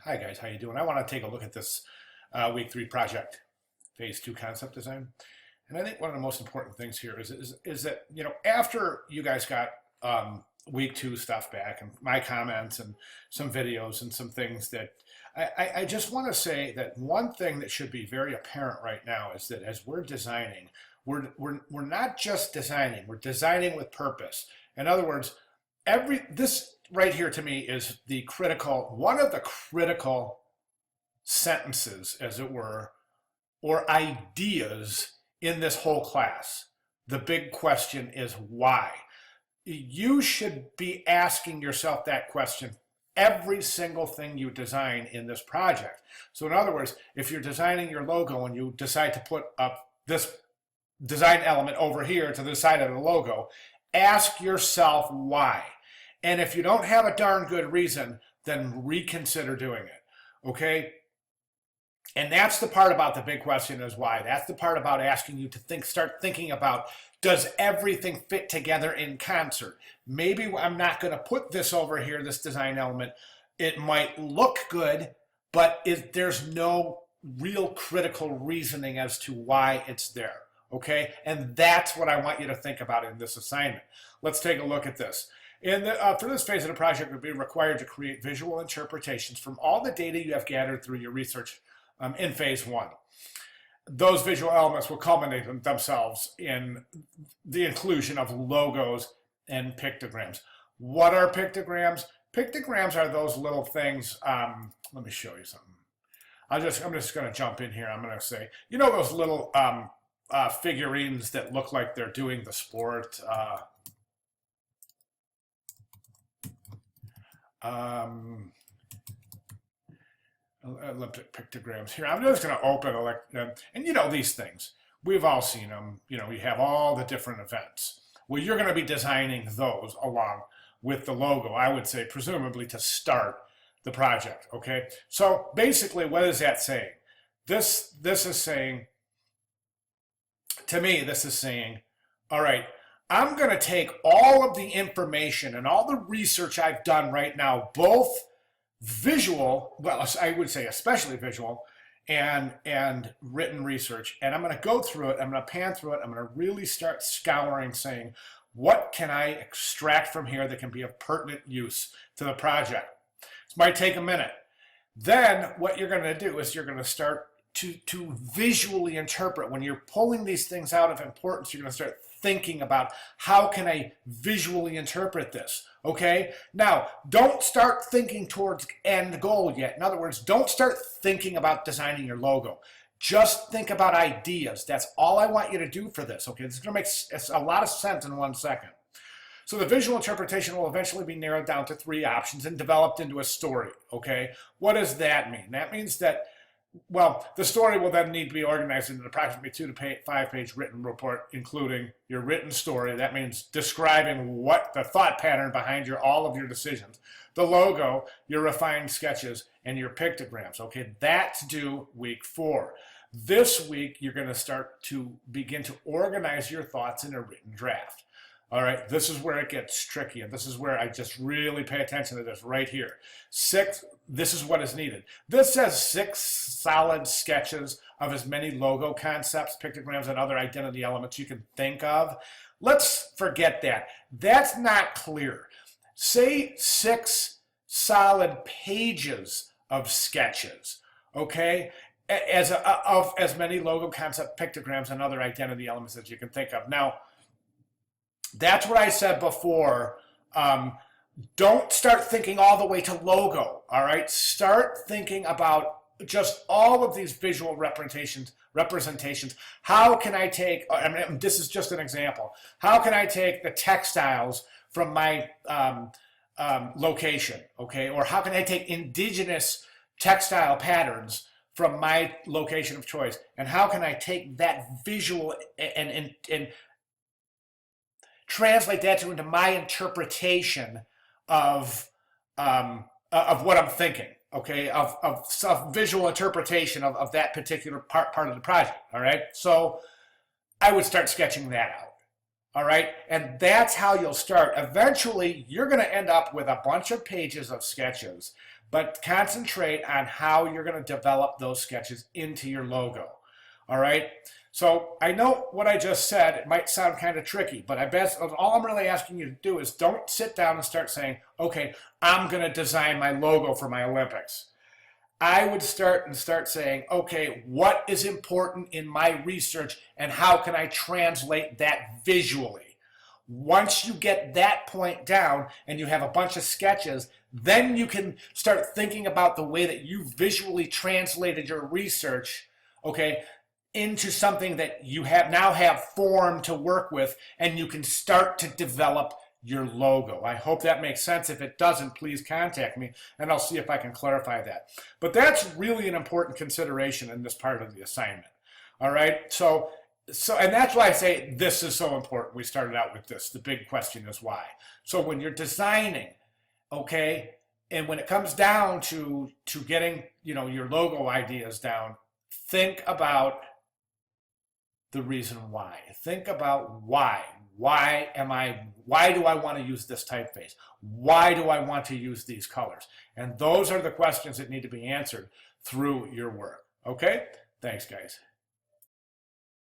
Hi guys, how you doing? I want to take a look at this week 3 project, phase 2 concept design. And I think one of the most important things here is that, after you guys got week 2 stuff back and my comments and some videos and some things that I just want to say that one thing that should be very apparent right now is that as we're designing, we're not just designing, we're designing with purpose. In other words, this right here to me is one of the critical sentences, as it were, or ideas in this whole class. The big question is why. You should be asking yourself that question every single thing you design in this project. So in other words, if you're designing your logo and you decide to put up this design element over here to the side of the logo, ask yourself why. And if you don't have a darn good reason, then reconsider doing it, okay? And that's the part about the big question is why. That's the part about asking you to start thinking about, does everything fit together in concert? Maybe I'm not going to put this over here, this design element. It might look good, but there's no real critical reasoning as to why it's there, okay? And that's what I want you to think about in this assignment. Let's take a look at this. For this phase of the project, you'll be required to create visual interpretations from all the data you have gathered through your research in phase 1. Those visual elements will culminate themselves in the inclusion of logos and pictograms. What are pictograms? Pictograms are those little things. Let me show you something. I'm just going to jump in here. I'm going to say, those little figurines that look like they're doing the sport. Olympic pictograms here. I'm just going to open and these things. We've all seen them. You have all the different events. Well, you're going to be designing those along with the logo, I would say, presumably to start the project, okay? So basically, what is that saying? This is saying, to me, this is saying, all right, I'm going to take all of the information and all the research I've done right now, both visual, well, I would say especially visual, and written research, and I'm going to go through it, I'm going to pan through it, I'm going to really start scouring, saying, what can I extract from here that can be of pertinent use to the project? This might take a minute. Then what you're going to do is you're going to start to visually interpret. When you're pulling these things out of importance, you're going to start thinking about, how can I visually interpret this? Okay, now don't start thinking towards end goal yet. In other words, don't start thinking about designing your logo. Just think about ideas. That's all I want you to do for this. Okay, this is going to make a lot of sense in 1 second. So the visual interpretation will eventually be narrowed down to 3 options and developed into a story. Okay, what does that mean? That means that, well, the story will then need to be organized into approximately 2 to 5 page written report, including your written story. That means describing what the thought pattern behind all of your decisions, the logo, your refined sketches, and your pictograms. Okay, that's due week 4. This week, you're going to start to begin to organize your thoughts in a written draft. All right, this is where it gets tricky, and this is where I just really pay attention to this right here. 6, this is what is needed. This says 6 solid sketches of as many logo concepts, pictograms, and other identity elements you can think of. Let's forget that. That's not clear. Say 6 solid pages of sketches, okay? Of as many logo concept, pictograms, and other identity elements as you can think of. Now, that's what I said before. Don't start thinking all the way to logo, all right? Start thinking about just all of these visual representations. How can I take, this is just an example. How can I take the textiles from my location, okay? Or how can I take indigenous textile patterns from my location of choice? And how can I take that visual and translate that into my interpretation of what I'm thinking, okay, of visual interpretation of that particular part of the project, all right? So I would start sketching that out, all right? And that's how you'll start. Eventually, you're going to end up with a bunch of pages of sketches but concentrate on how you're going to develop those sketches into your logo. All right. So I know what I just said, it might sound kind of tricky, but I bet all I'm really asking you to do is don't sit down and start saying, okay, I'm going to design my logo for my Olympics. I would start saying, okay, what is important in my research and how can I translate that visually? Once you get that point down and you have a bunch of sketches, then you can start thinking about the way that you visually translated your research, okay, into something that you now have form to work with, and you can start to develop your logo. I hope that makes sense. If it doesn't, please contact me and I'll see if I can clarify that. But that's really an important consideration in this part of the assignment. All right. So and that's why I say this is so important. We started out with this. The big question is why. So when you're designing, okay, and when it comes down to getting, your logo ideas down, think about the reason why. Think about why. Why do I want to use this typeface? Why do I want to use these colors? And those are the questions that need to be answered through your work. Okay? Thanks, guys.